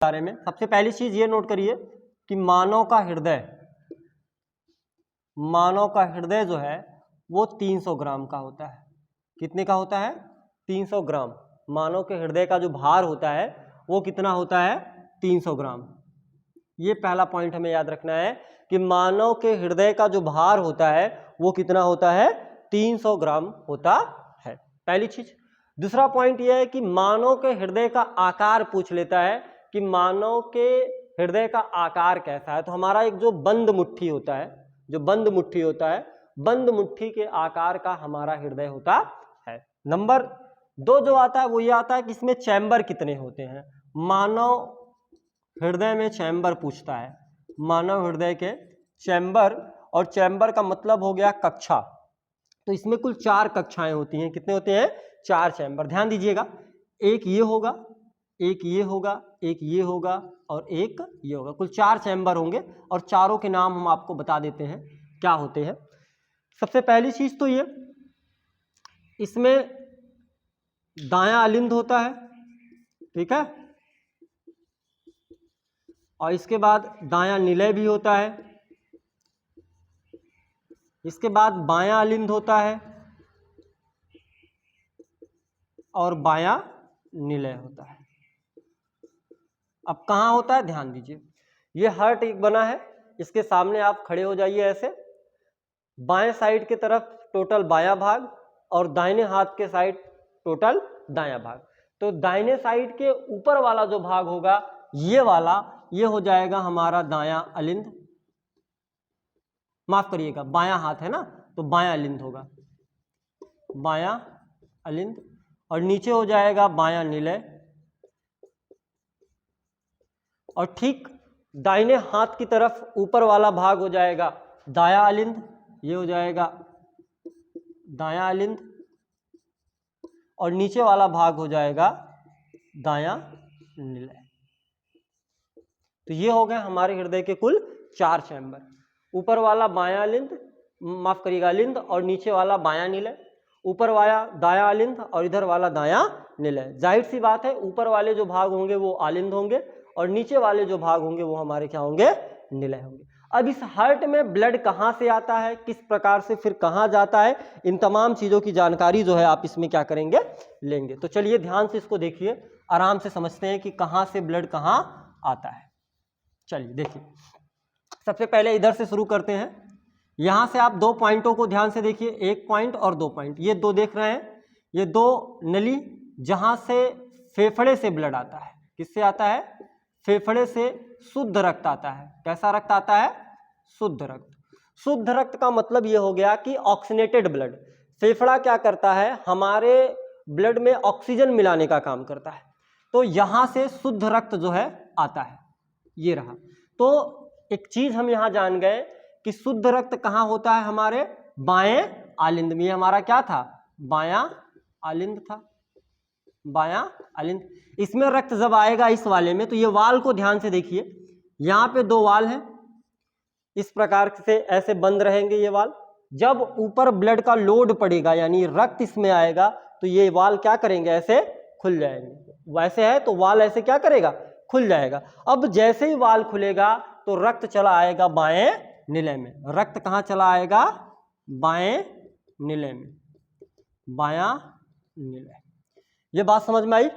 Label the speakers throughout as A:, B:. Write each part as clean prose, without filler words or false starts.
A: बारे में सबसे पहली चीज ये नोट करिए कि मानव का हृदय जो है वो 300 ग्राम का होता है। कितने का होता है? 300 ग्राम। मानव के हृदय का जो भार होता है वो कितना होता है? 300 ग्राम। ये पहला पॉइंट हमें याद रखना है कि मानव के हृदय का जो भार होता है वो कितना होता है? 300 ग्राम होता है, पहली चीज। दूसरा पॉइंट यह है कि मानव के हृदय का आकार पूछ लेता है कि मानव के हृदय का आकार कैसा है। तो हमारा एक जो बंद मुट्ठी होता है, बंद मुट्ठी के आकार का हमारा हृदय होता है। नंबर 2 जो आता है वो ये आता है कि इसमें चैम्बर कितने होते हैं। मानव हृदय में चैम्बर पूछता है, मानव हृदय के चैम्बर, और चैम्बर का मतलब हो गया कक्षा। तो इसमें कुल 4 कक्षाएं होती हैं। कितने होते हैं? 4 चैम्बर। ध्यान दीजिएगा, एक ये होगा, एक ये होगा, एक ये होगा और एक ये होगा। कुल 4 चैम्बर होंगे और चारों के नाम हम आपको बता देते हैं क्या होते हैं। सबसे पहली चीज तो ये, इसमें दायां अलिंद होता है, ठीक है, और इसके बाद दायां निलय भी होता है, इसके बाद बायां अलिंद होता है और बायां निलय होता है। अब कहाँ होता है ध्यान दीजिए, ये हार्ट एक बना है, इसके सामने आप खड़े हो जाइए ऐसे, बाएं साइड के तरफ टोटल बायां भाग और दाहिने हाथ के साइड टोटल दायां भाग। तो दाहिने साइड के ऊपर वाला जो भाग होगा ये वाला, ये हो जाएगा हमारा दायां अलिंद, माफ करिएगा बायां हाथ है ना, तो बायां अलिंद होगा, बायां अलिंद, और नीचे हो जाएगा बायां निलय, और ठीक दाहिने हाथ की तरफ ऊपर वाला भाग हो जाएगा दायां अलिंद, ये हो जाएगा दायां अलिंद, और नीचे वाला भाग हो जाएगा दायां निलय। तो ये हो गए हमारे हृदय के कुल 4 चैम्बर। ऊपर वाला बायां अलिंद, माफ करिएगा अलिंद, और नीचे वाला बायां निलय, ऊपर वाला दायां अलिंद और इधर वाला दायां निलय। जाहिर सी बात है ऊपर वाले जो भाग होंगे वो अलिंद होंगे और नीचे वाले जो भाग होंगे वो हमारे क्या होंगे? निलय होंगे। अब इस हार्ट में ब्लड कहाँ से आता है, किस प्रकार से फिर कहाँ जाता है, इन तमाम चीजों की जानकारी जो है आप इसमें क्या करेंगे? लेंगे। तो चलिए ध्यान से इसको देखिए, आराम से समझते हैं कि कहाँ से ब्लड कहाँ आता है। चलिए देखिए, सबसे पहले इधर से शुरू करते हैं। यहां से आप 2 पॉइंटों को ध्यान से देखिए, 1 पॉइंट और 2 पॉइंट, ये 2 देख रहे हैं, ये 2 नली जहां से फेफड़े से ब्लड आता है। किससे आता है? फेफड़े से शुद्ध रक्त आता है। कैसा रक्त आता है? शुद्ध रक्त। शुद्ध रक्त का मतलब ये हो गया कि ऑक्सीनेटेड ब्लड। फेफड़ा क्या करता है? हमारे ब्लड में ऑक्सीजन मिलाने का काम करता है। तो यहां से शुद्ध रक्त जो है आता है, ये रहा। तो एक चीज हम यहां जान गए कि शुद्ध रक्त कहां होता है? हमारे बाएं आलिंद में। हमारा क्या था? बायां आलिंद था, बायां आलिंद। इसमें रक्त जब आएगा इस वाले में, तो ये वाल को ध्यान से देखिए, यहां पे 2 वाल हैं, इस प्रकार से ऐसे बंद रहेंगे ये वाल। जब ऊपर ब्लड का लोड पड़ेगा यानी रक्त इसमें आएगा तो ये वाल क्या करेंगे? ऐसे खुल जाएंगे। वैसे है तो वाल ऐसे क्या करेगा? खुल जाएगा। अब जैसे ही वाल खुलेगा तो रक्त चला आएगा बाएं निलय में। रक्त कहाँ चला आएगा? बाएं निलय में, बायां निलय। ये बात समझ में आई?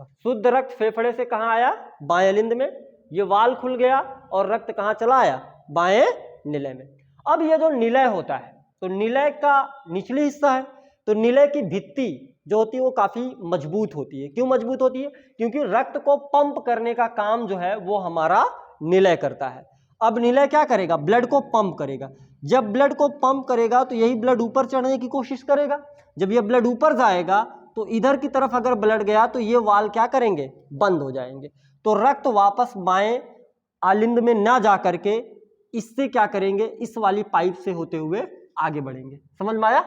A: शुद्ध रक्त फेफड़े से कहाँ आया? बाएं अलिंद में। ये वाल खुल गया और रक्त कहाँ चला आया? बाएं निलय में। अब ये जो निलय होता है, तो निलय का निचली हिस्सा है, तो निलय की भित्ति जो होती है वो काफी मजबूत होती है। क्यों मजबूत होती है? क्योंकि रक्त को पंप करने का काम जो है वो हमारा निलय करता है। अब निलय क्या करेगा? ब्लड को पंप करेगा। जब ब्लड को पंप करेगा तो यही ब्लड ऊपर चढ़ने की कोशिश करेगा। जब ये ब्लड ऊपर जाएगा तो इधर की तरफ अगर ब्लड गया तो ये वाल क्या करेंगे? बंद हो जाएंगे। तो रक्त वापस बाएं आलिंद में ना जा करके इससे क्या करेंगे? इस वाली पाइप से होते हुए आगे बढ़ेंगे। समझ में आया?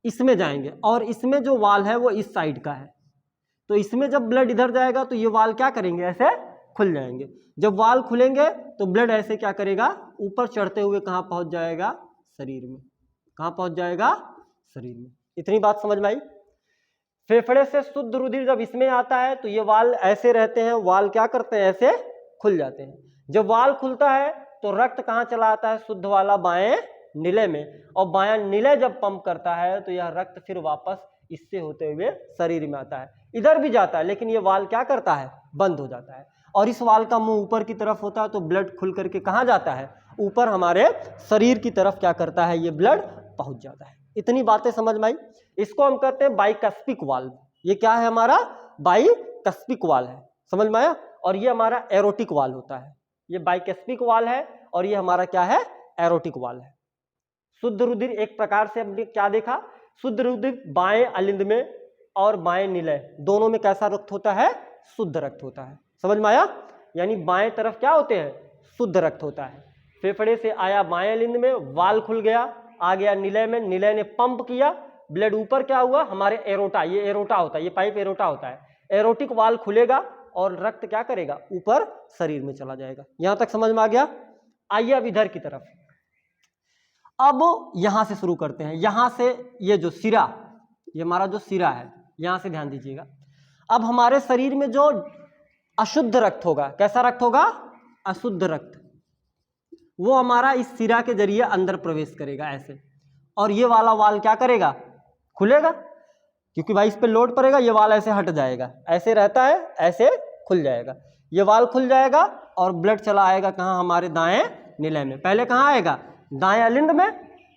A: इसमें जाएंगे और इसमें जो वाल है वो इस साइड का है। तो इसमें जब ब्लड इधर जाएगा तो ये वाल क्या करेंगे? ऐसे खुल जाएंगे। जब वाल खुलेंगे तो ब्लड ऐसे क्या करेगा? ऊपर चढ़ते हुए कहाँ पहुंच जाएगा? शरीर में। कहाँ पहुंच जाएगा? शरीर में। इतनी बात समझ में आई? फेफड़े से शुद्ध रुधिर जब इसमें आता है तो ये वाल ऐसे रहते हैं, वाल क्या करते हैं, ऐसे खुल जाते हैं। जब वाल खुलता है तो रक्त कहाँ चला आता है, शुद्ध वाला बाएं निले में, और बायां निले जब पंप करता है तो यह रक्त फिर वापस इससे होते हुए शरीर में आता है, इधर भी जाता है, लेकिन ये वाल क्या करता है, बंद हो जाता है। और इस वाल का मुंह ऊपर की तरफ होता है तो ब्लड खुल करके कहाँ जाता है, ऊपर हमारे शरीर की तरफ क्या करता है, ये ब्लड पहुंच जाता है। इतनी बातें समझ में आई। इसको हम कहते हैं बाइकस्पिक वाल्व। ये क्या है, हमारा बाइकस्पिक वाल्व है, समझ में आया। और ये हमारा एरोटिक वाल्व होता है। ये बाइकस्पिक वाल्व है और ये हमारा क्या है, एरोटिक वाल्व है। शुद्ध रुधिर एक प्रकार से हमने क्या देखा, शुद्ध रुधिर बाएं अलिंद में और बाएं निलय दोनों में कैसा रक्त होता है, शुद्ध रक्त होता है, समझ में आया। यानी बाएं तरफ क्या होते हैं, शुद्ध रक्त होता है। फेफड़े से आया बाएं अलिंद में, वाल खुल गया, आ गया निलय में, निलय ने पंप किया, ब्लड ऊपर क्या हुआ, हमारे एरोटा, ये एरोटा होता है, ये पाइप एरोटा होता है, एरोटिक वाल खुलेगा और रक्त क्या करेगा, ऊपर शरीर में चला जाएगा। यहां तक समझ में आ गया। आइए अब इधर की तरफ, अब यहां से शुरू करते हैं। यहां से ये जो सिरा, ये हमारा जो सिरा है, यहां से ध्यान दीजिएगा। अब हमारे शरीर में जो अशुद्ध रक्त होगा, कैसा रक्त होगा, अशुद्ध रक्त, वो हमारा इस सिरा के जरिए अंदर प्रवेश करेगा ऐसे, और ये वाला वाल क्या करेगा, खुलेगा, क्योंकि भाई इस पे लोड पड़ेगा, ये वाल ऐसे हट जाएगा, ऐसे रहता है, ऐसे खुल जाएगा, ये वाल खुल जाएगा और ब्लड चला आएगा कहाँ, हमारे दाएं निलय में। पहले कहाँ आएगा, दाएं अलिंद में,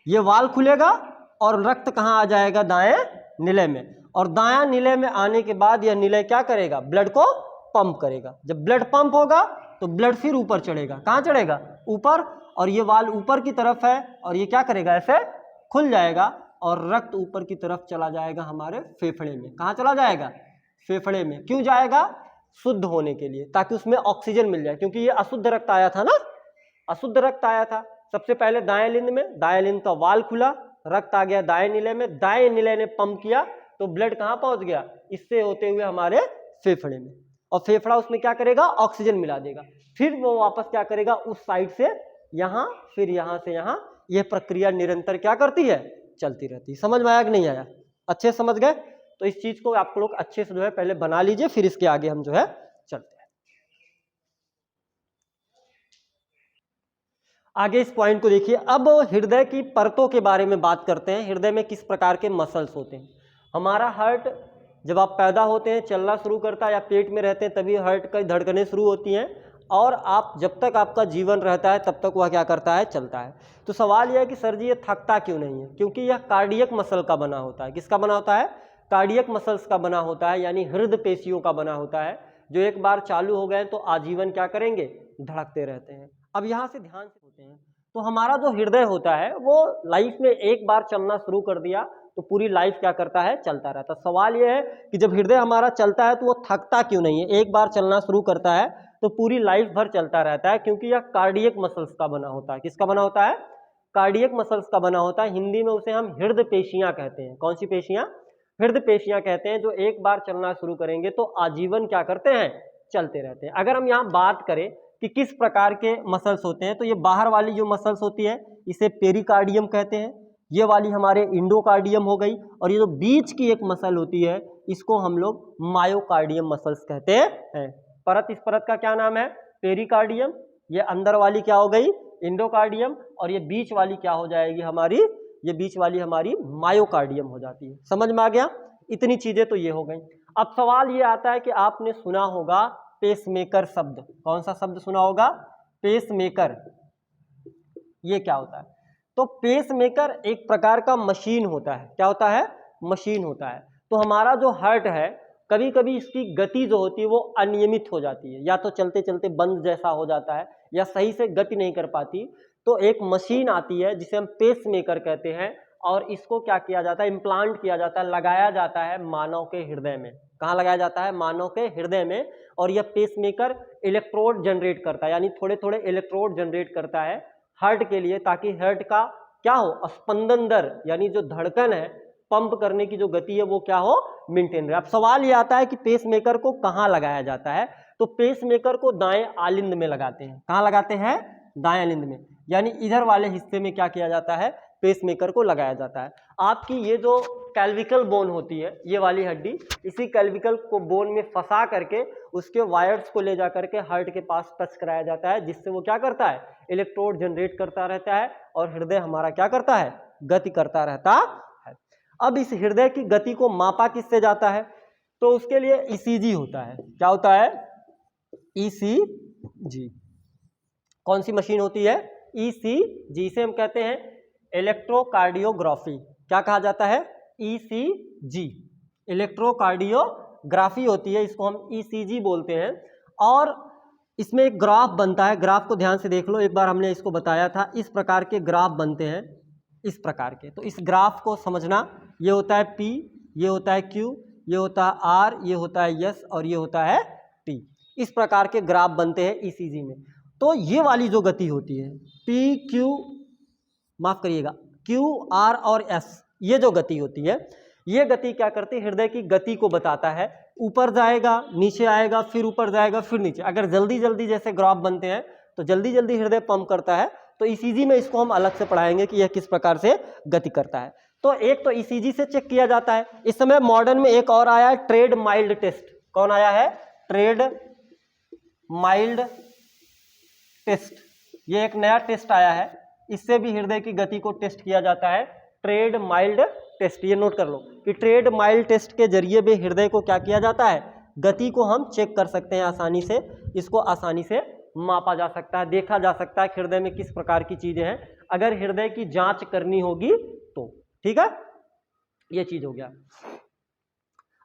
A: ये वाल खुलेगा और रक्त कहाँ आ जाएगा, दाएं निलय में, और दायां निलय में आने के बाद यह निलय क्या करेगा, ब्लड को पंप करेगा। जब ब्लड पंप होगा तो ब्लड फिर ऊपर चढ़ेगा, कहाँ चढ़ेगा, ऊपर, और ये वाल ऊपर की तरफ है और ये क्या करेगा, ऐसे खुल जाएगा और रक्त ऊपर की तरफ चला जाएगा हमारे फेफड़े में। कहाँ चला जाएगा, फेफड़े में। क्यों जाएगा, शुद्ध होने के लिए, ताकि उसमें ऑक्सीजन मिल जाए, क्योंकि ये अशुद्ध रक्त आया था ना, अशुद्ध रक्त आया था। सबसे पहले दाएं लिंद में, दाएं लिंद का वाल खुला, रक्त आ गया दाएं निलय में, दाएं निलय ने पंप किया तो ब्लड कहाँ पहुंच गया, इससे होते हुए हमारे फेफड़े में, और फेफड़ा उसमें क्या करेगा, ऑक्सीजन मिला देगा। फिर वो वापस क्या करेगा, उस साइड से यहाँ, फिर यहाँ से यहाँ, यह प्रक्रिया निरंतर क्या करती है, चलती रहती है। समझ में आया कि नहीं आया, अच्छे समझ गए। तो इस चीज को आप लोग अच्छे से जो है पहले बना लीजिए, फिर इसके आगे हम जो है चलते हैं। आगे इस पॉइंट को देखिए। अब हृदय की परतों के बारे में बात करते हैं। हृदय में किस प्रकार के मसल्स होते हैं। हमारा हार्ट जब आप पैदा होते हैं, चलना शुरू करता है, या पेट में रहते हैं तभी हार्ट की धड़कनें शुरू होती हैं, और आप जब तक आपका जीवन रहता है तब तक वह क्या करता है, चलता है। तो सवाल यह है कि सर जी ये थकता क्यों नहीं है, क्योंकि यह कार्डियक मसल का बना होता है। किसका बना होता है, कार्डियक मसल्स का बना होता है, यानी हृदय पेशियों का बना होता है, जो एक बार चालू हो गए तो आजीवन क्या करेंगे, धड़कते रहते हैं। अब यहाँ से ध्यान से होते हैं, तो हमारा जो हृदय होता है वो लाइफ में एक बार चलना शुरू कर दिया तो पूरी लाइफ क्या करता है, चलता रहता। सवाल यह है कि जब हृदय हमारा चलता है तो वो थकता क्यों नहीं है, एक बार चलना शुरू करता है तो पूरी लाइफ भर चलता रहता है, क्योंकि यह कार्डियक मसल्स का बना होता है। किसका बना होता है, कार्डियक मसल्स का बना होता है। हिंदी में उसे हम हृदय पेशियां कहते हैं। कौन सी पेशियां, हृदय पेशियां कहते हैं, जो एक बार चलना शुरू करेंगे तो आजीवन क्या करते हैं, चलते रहते हैं। अगर हम यहाँ बात करें कि किस प्रकार के मसल्स होते हैं, तो ये बाहर वाली जो मसल्स होती है इसे पेरिकार्डियम कहते हैं, ये वाली हमारे इंडोकार्डियम हो गई, और ये जो बीच की एक मसल होती है इसको हम लोग मायोकार्डियम मसल्स कहते हैं। परत, इस परत का क्या नाम है, पेरिकार्डियम, ये अंदर वाली क्या हो गई, इंडोकार्डियम, और ये बीच वाली क्या हो जाएगी हमारी, ये बीच वाली हमारी मायोकार्डियम हो जाती है। समझ में आ गया, इतनी चीजें तो ये हो गई। अब सवाल ये आता है कि आपने सुना होगा पेसमेकर शब्द। कौन सा शब्द सुना होगा, पेसमेकर, ये क्या होता है। तो पेसमेकर एक प्रकार का मशीन होता है। क्या होता है, मशीन होता है। तो हमारा जो हार्ट है, कभी कभी इसकी गति जो होती है वो अनियमित हो जाती है, या तो चलते चलते बंद जैसा हो जाता है, या सही से गति नहीं कर पाती, तो एक मशीन आती है जिसे हम पेसमेकर कहते हैं, और इसको क्या किया जाता है, इम्प्लांट किया जाता है, लगाया जाता है मानव के हृदय में। कहाँ लगाया जाता है, मानव के हृदय में। और यह पेसमेकर इलेक्ट्रोड जनरेट करता है, यानी थोड़े थोड़े इलेक्ट्रोड जनरेट करता है हार्ट के लिए, ताकि हार्ट का क्या हो, स्पंदन दर, यानी जो धड़कन है, पंप करने की जो गति है वो क्या हो, मेंटेन रहे। अब सवाल ये आता है कि पेसमेकर को कहाँ लगाया जाता है। तो पेसमेकर को दाएं आलिंद में लगाते हैं। कहाँ लगाते हैं, दाएं आलिंद में, यानी इधर वाले हिस्से में क्या किया जाता है, पेसमेकर को लगाया जाता है। आपकी ये जो कैल्विकल बोन होती है, ये वाली हड्डी, इसी कैल्विकल को बोन में फंसा करके उसके वायर्स को ले जा करके हार्ट के पास टच कराया जाता है, जिससे वो क्या करता है, इलेक्ट्रोड जनरेट करता रहता है और हृदय हमारा क्या करता है, गति करता रहता है। अब इस हृदय की गति को मापा किससे जाता है, तो उसके लिए ईसीजी होता है। क्या होता है, ईसीजी। कौन सी मशीन होती है, ईसीजी। इसे हम कहते हैं इलेक्ट्रोकार्डियोग्राफी। क्या कहा जाता है, ईसीजी, इलेक्ट्रोकार्डियोग्राफी होती है, इसको हम ईसीजी बोलते हैं। और इसमें एक ग्राफ बनता है, ग्राफ को ध्यान से देख लो, एक बार हमने इसको बताया था। इस प्रकार के ग्राफ बनते हैं, इस प्रकार के। तो इस ग्राफ को समझना, ये होता है P, ये होता है Q, ये होता है R, ये होता है S और ये होता है T। इस प्रकार के ग्राफ बनते हैं ईसीजी में। तो ये वाली जो गति होती है P, Q, माफ करिएगा, Q, R और S, ये जो गति होती है, ये गति क्या करती है, हृदय की गति को बताता है। ऊपर जाएगा, नीचे आएगा, फिर ऊपर जाएगा, फिर नीचे। अगर जल्दी जल्दी जैसे ग्राफ बनते हैं तो जल्दी जल्दी हृदय पंप करता है, तो ईसीजी में इसको हम अलग से पढ़ाएंगे कि यह किस प्रकार से गति करता है। तो एक तो ईसीजी से चेक किया जाता है। इस समय मॉडर्न में एक और आया है, ट्रेड माइल्ड टेस्ट। कौन आया है, ट्रेड माइल्ड टेस्ट। ये एक नया टेस्ट आया है, इससे भी हृदय की गति को टेस्ट किया जाता है, ट्रेड माइल्ड टेस्ट। ये नोट कर लो कि ट्रेड माइल्ड टेस्ट के जरिए भी हृदय को क्या किया जाता है, गति को हम चेक कर सकते हैं आसानी से। इसको आसानी से मापा जा सकता है, देखा जा सकता है हृदय में किस प्रकार की चीजें हैं, अगर हृदय की जांच करनी होगी तो। ठीक है, ये चीज हो गया।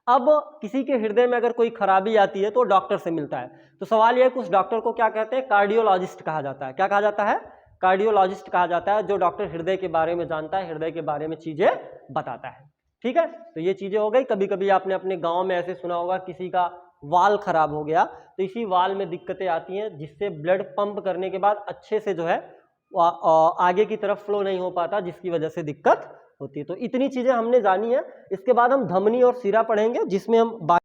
A: अब किसी के हृदय में अगर कोई खराबी आती है तो डॉक्टर से मिलता है, तो सवाल यह है कि उस डॉक्टर को क्या कहते हैं, कार्डियोलॉजिस्ट कहा जाता है। क्या कहा जाता है, कार्डियोलॉजिस्ट कहा जाता है, जो डॉक्टर हृदय के बारे में जानता है, हृदय के बारे में चीजें बताता है। ठीक है, तो ये चीजें हो गई। कभी कभी आपने अपने गांव में ऐसे सुना होगा, किसी का वाल खराब हो गया, तो इसी वाल में दिक्कतें आती हैं, जिससे ब्लड पंप करने के बाद अच्छे से जो है आगे की तरफ फ्लो नहीं हो पाता, जिसकी वजह से दिक्कत होती है। तो इतनी चीजें हमने जानी है। इसके बाद हम धमनी और सिरा पढ़ेंगे, जिसमें हम